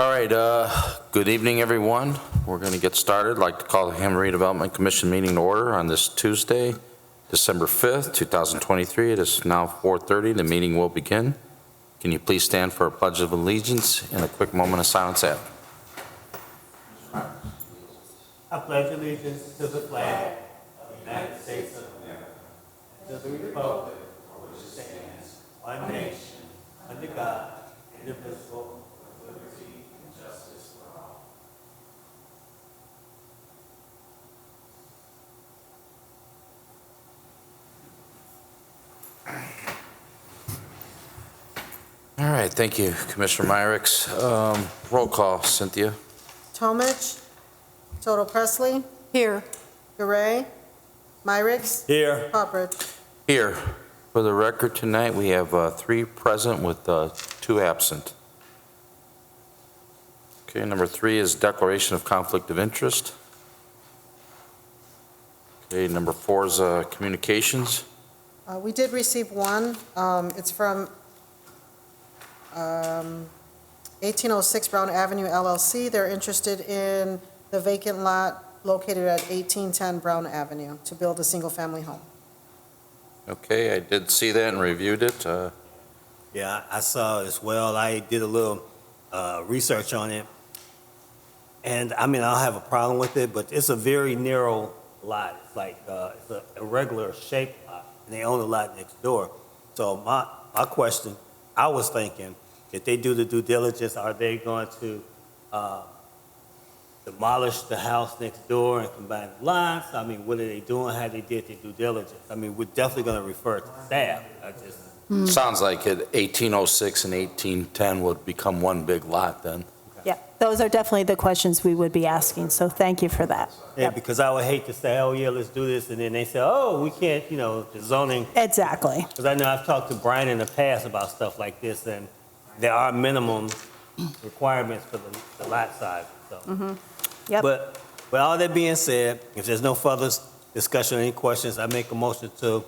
All right, good evening, everyone. We're going to get started. I'd like to call the Hammond Redevelopment Commission meeting to order on this Tuesday, December 5th, 2023. It is now 4:30. The meeting will begin. Can you please stand for a pledge of allegiance and a quick moment of silence after? I pledge allegiance to the flag of the United States of America, and to the republic for which it stands, one nation, under God, indivisible, with liberty and justice for all. All right, thank you, Commissioner Myricks. Roll call, Cynthia. Tomich, Total Presley. Here. Garay, Myricks. Here. Poppert. Here. For the record tonight, we have 3 present with 2 absent. Okay, number 3 is declaration of conflict of interest. Okay, number 4 is communications. We did receive one. It's from 1806 Brown Avenue LLC. They're interested in the vacant lot located at 1810 Brown Avenue to build a single-family home. Okay, I did see that and reviewed it. Yeah, I saw it as well. I did a little research on it. And I mean, I don't have a problem with it, but it's a very narrow lot. It's like it's a irregular shaped lot, and they own a lot next door. So my question, I was thinking, if they do the due diligence, are they going to demolish the house next door and combine the lots? I mean, what are they doing? How they did their due diligence? I mean, we're definitely going to refer to staff. Sounds like it 1806 and 1810 would become one big lot then. Yeah, those are definitely the questions we would be asking, so thank you for that. Yeah, Yep. because I would hate to say, oh, yeah, let's do this, and then they say, oh, we can't, the zoning. Exactly. Because I know I've talked to Brian in the past about stuff like this, and there are minimum requirements for the lot size. So. Yep. But with all that being said, if there's no further discussion or any questions, I make a motion to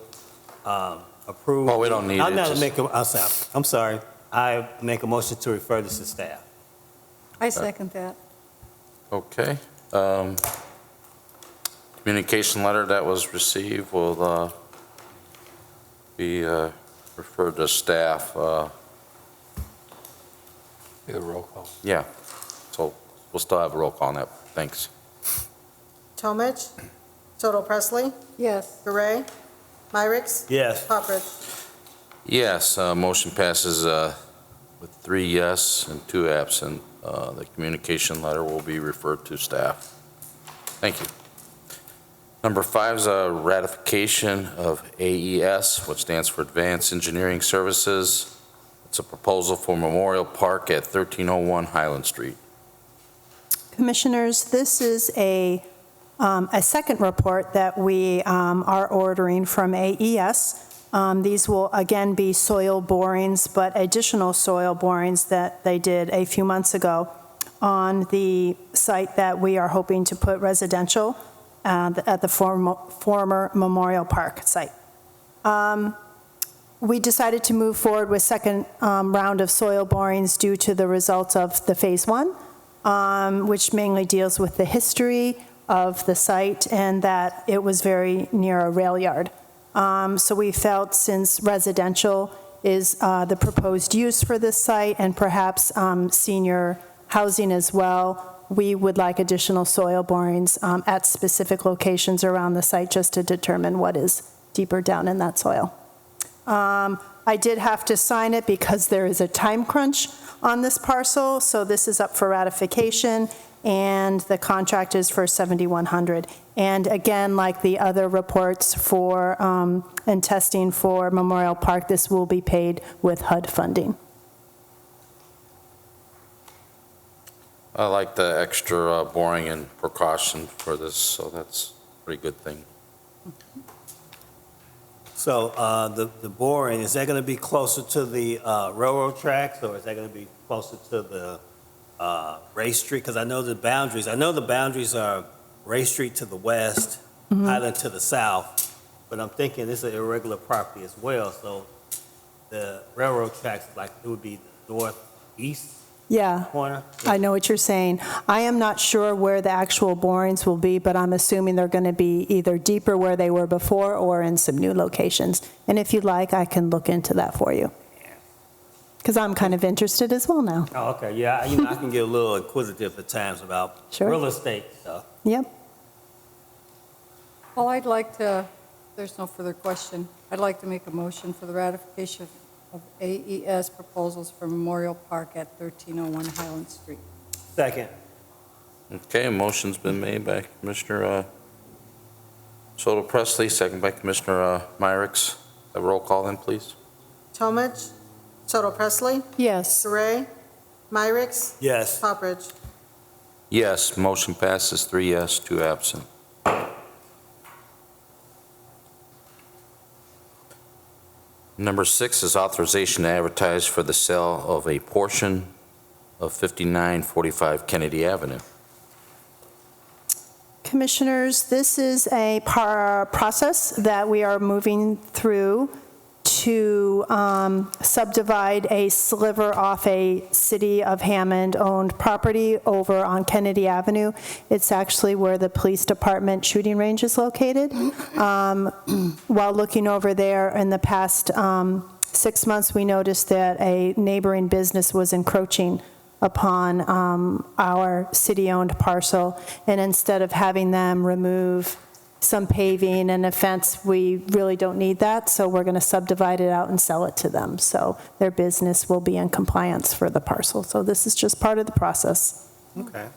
approve. Well, we don't need I'm it, not just- make I'm sorry. I make a motion to refer this to staff. I second that. Okay. Communication letter that was received will be referred to staff. Get a roll call. Yeah, so we'll still have a roll call on that. Thanks. Tomich, Total Presley. Yes. Garay, Myricks. Yes. Poppert. Yes, motion passes with 3 yes and 2 absent. The communication letter will be referred to staff. Thank you. Number 5 is a ratification of AES, which stands for Advanced Engineering Services. It's a proposal for Memorial Park at 1301 Highland Street. Commissioners, this is a second report that we are ordering from AES. These will again be soil borings, but additional soil borings that they did a few months ago on the site that we are hoping to put residential at the former Memorial Park site. We decided to move forward with second round of soil borings due to the results of the phase 1, which mainly deals with the history of the site and that it was very near a rail yard. So we felt since residential is the proposed use for this site and perhaps senior housing as well, we would like additional soil borings at specific locations around the site just to determine what is deeper down in that soil. I did have to sign it because there is a time crunch on this parcel, so this is up for ratification, and the contract is for $7,100. And again, like the other reports for and testing for Memorial Park, this will be paid with HUD funding. I like the extra boring and precaution for this, so that's a pretty good thing. So the boring, is that going to be closer to the railroad tracks, or is that going to be closer to the Ray Street? Because I know the boundaries are Ray Street to the west, Highland to the south, but I'm thinking this is an irregular property as well, so the railroad tracks, like, it would be northeast Yeah, corner? I know what you're saying. I am not sure where the actual borings will be, but I'm assuming they're going to be either deeper where they were before or in some new locations. And if you'd like, I can look into that for you. Because I'm kind of interested as well now. Oh, okay, yeah, I can get a little inquisitive at times about Sure. real estate stuff. Yep. Well, I'd like to, if there's no further question, I'd like to make a motion for the ratification of AES proposals for Memorial Park at 1301 Highland Street. Second. Okay, a motion's been made by Commissioner Soto Presley, second by Commissioner Myrick's. A roll call then, please. Tomich, Soto Presley, Yes. Gray, Myrick, Yes. Poppridge. Yes, motion passes 3 yes, 2 absent. Number 6 is authorization to advertise for the sale of a portion of 5945 Kennedy Avenue. Commissioners, this is a process that we are moving through to subdivide a sliver off a City of Hammond-owned property over on Kennedy Avenue. It's actually where the police department shooting range is located. While looking over there in the past 6 months, we noticed that a neighboring business was encroaching upon our city-owned parcel, and instead of having them remove some paving and a fence, we really don't need that, so we're going to subdivide it out and sell it to them. So their business will be in compliance for the parcel. So this is just part of the process. Okay.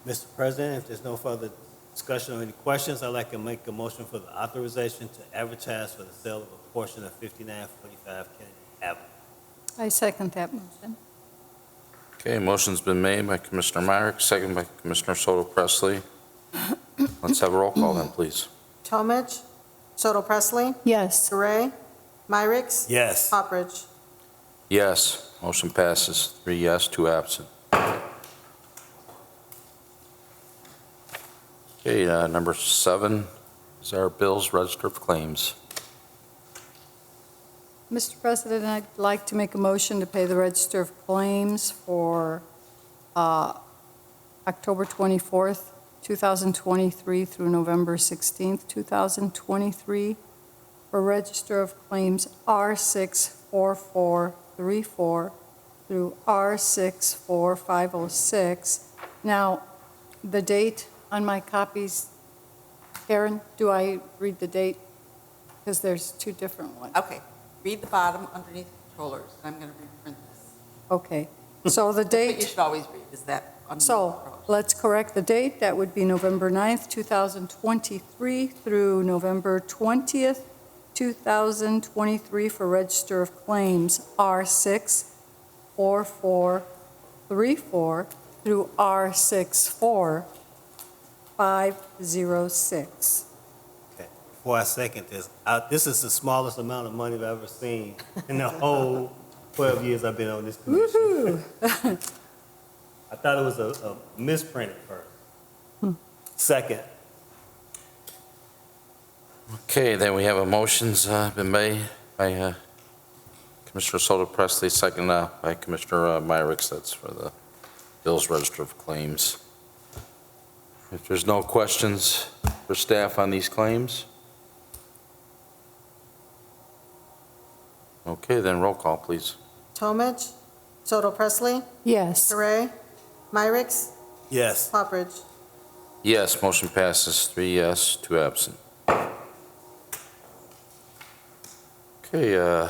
Mr. President, if there's no further discussion or any questions, I'd like to make a motion for the authorization to advertise for the sale of a portion of 5945 Kennedy Avenue. I second that motion. Okay, motion's been made by Commissioner Myrick, second by Commissioner Soto Presley. Let's have a roll call then, please. Tomich, Soto Presley, Yes. Gray, Myrick, Yes. Poppridge. Yes, motion passes 3 yes, 2 absent. Okay, number 7 is our bills, register of claims. Mr. President, I'd like to make a motion to pay the Register of Claims for October 24th, 2023 through November 16th, 2023, for Register of Claims R64434 through R64506. Now, the date on my copies, Karen, do I read the date? Because there's 2 different ones. Okay, read the bottom underneath the controllers, and I'm going to reprint this. Okay, so the That's what you date, should always read, is that underneath the so controllers. let's correct the date. That would be November 9th, 2023 through November 20th, 2023 for Register of Claims R64434 through R64506. Okay. Before I second this, this is the smallest amount of money I've ever seen in the whole 12 years I've been on this commission. I thought it was a misprint at first. Second. Okay, then we have a motion's been made by Commissioner Soto Presley, second by Commissioner Myrick. That's for the bills, register of claims. If there's no questions for staff on these claims? Okay, then roll call, please. Tomich, Soto Presley, Yes. Gray, Myrick, Yes. Poppridge. Yes, motion passes 3 yes, 2 absent. Okay,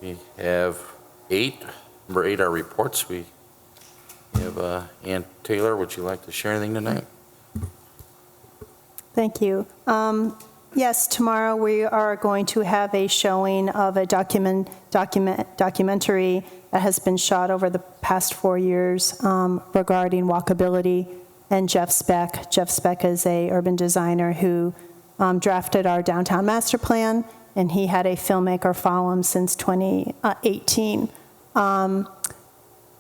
we have 8. Number 8 are reports. We have Ann Taylor. Would you like to share anything tonight? Thank you. Yes, tomorrow we are going to have a showing of a documentary that has been shot over the past 4 years regarding walkability, and Jeff Speck. Jeff Speck is a urban designer who drafted our downtown master plan, and he had a filmmaker follow him since 2018.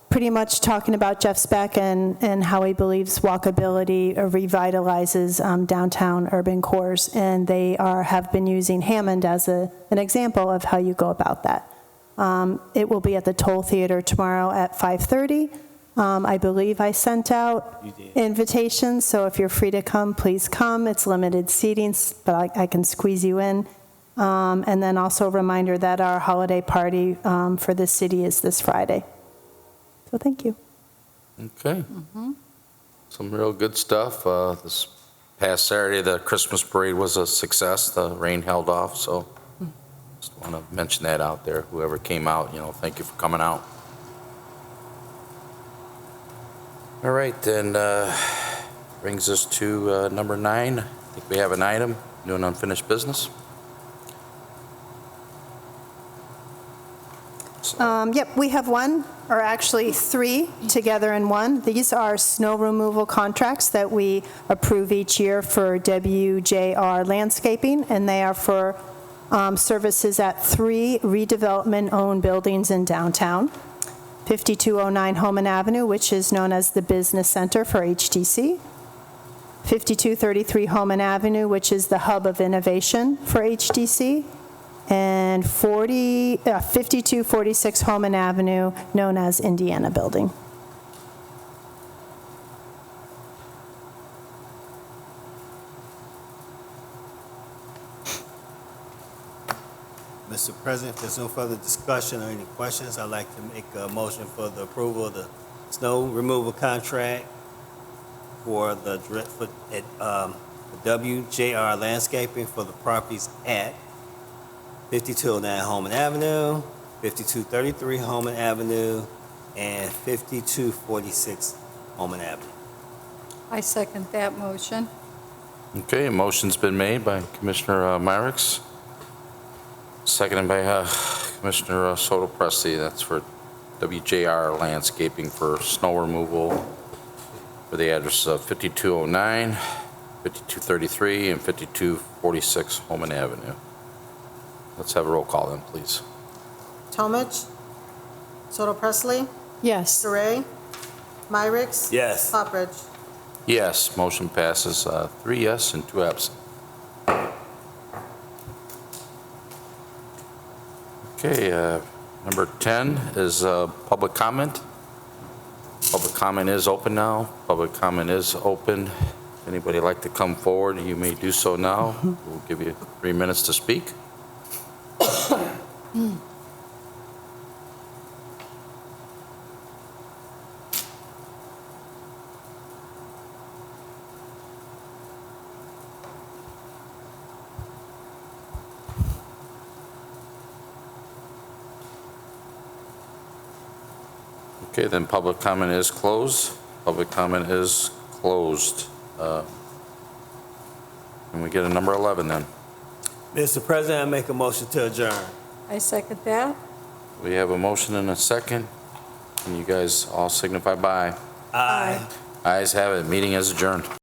Pretty much talking about Jeff Speck and how he believes walkability revitalizes downtown urban cores, and they have been using Hammond as an example of how you go about that. It will be at the Toll Theater tomorrow at 5:30. I believe I sent out You did. invitations, so if you're free to come, please come. It's limited seating, but I can squeeze you in. And then also a reminder that our holiday party for the city is this Friday. So thank you. Okay. Some real good stuff. This past Saturday, the Christmas parade was a success. The rain held off, so just want to mention that out there. Whoever came out, thank you for coming out. All right, then brings us to number 9. I think we have an item, new and unfinished business. Yep, we have one, or actually 3 together in one. These are snow removal contracts that we approve each year for WJR Landscaping, and they are for services at 3 redevelopment-owned buildings in downtown. 5209 Homan Avenue, which is known as the Business Center for HTC. 5233 Homan Avenue, which is the hub of innovation for HTC. And 5246 Homan Avenue, known as Indiana Building. Mr. President, if there's no further discussion or any questions, I'd like to make a motion for the approval of the snow removal contract for the WJR Landscaping for the properties at 5209 Homan Avenue, 5233 Homan Avenue, and 5246 Homan Avenue. I second that motion. Okay, a motion's been made by Commissioner Myrick, seconded by Commissioner Soto Presti. That's for WJR Landscaping for snow removal for the address of 5209, 5233, and 5246 Homan Avenue. Let's have a roll call then, please. Talmadge. Soto Presley. Yes. Duray. Myrick. Yes. Poppridge. Yes, motion passes 3 yes and 2 absent. Okay, number 10 is public comment. Public comment is open now. Public comment is open. If anybody like to come forward, you may do so now. We'll give you 3 minutes to speak. Okay, then public comment is closed. Public comment is closed. And we get a number 11 then. Mr. President, I make a motion to adjourn. I second that. We have a motion and a second. Can you guys all signify by? Aye. Ayes have it. Meeting is adjourned.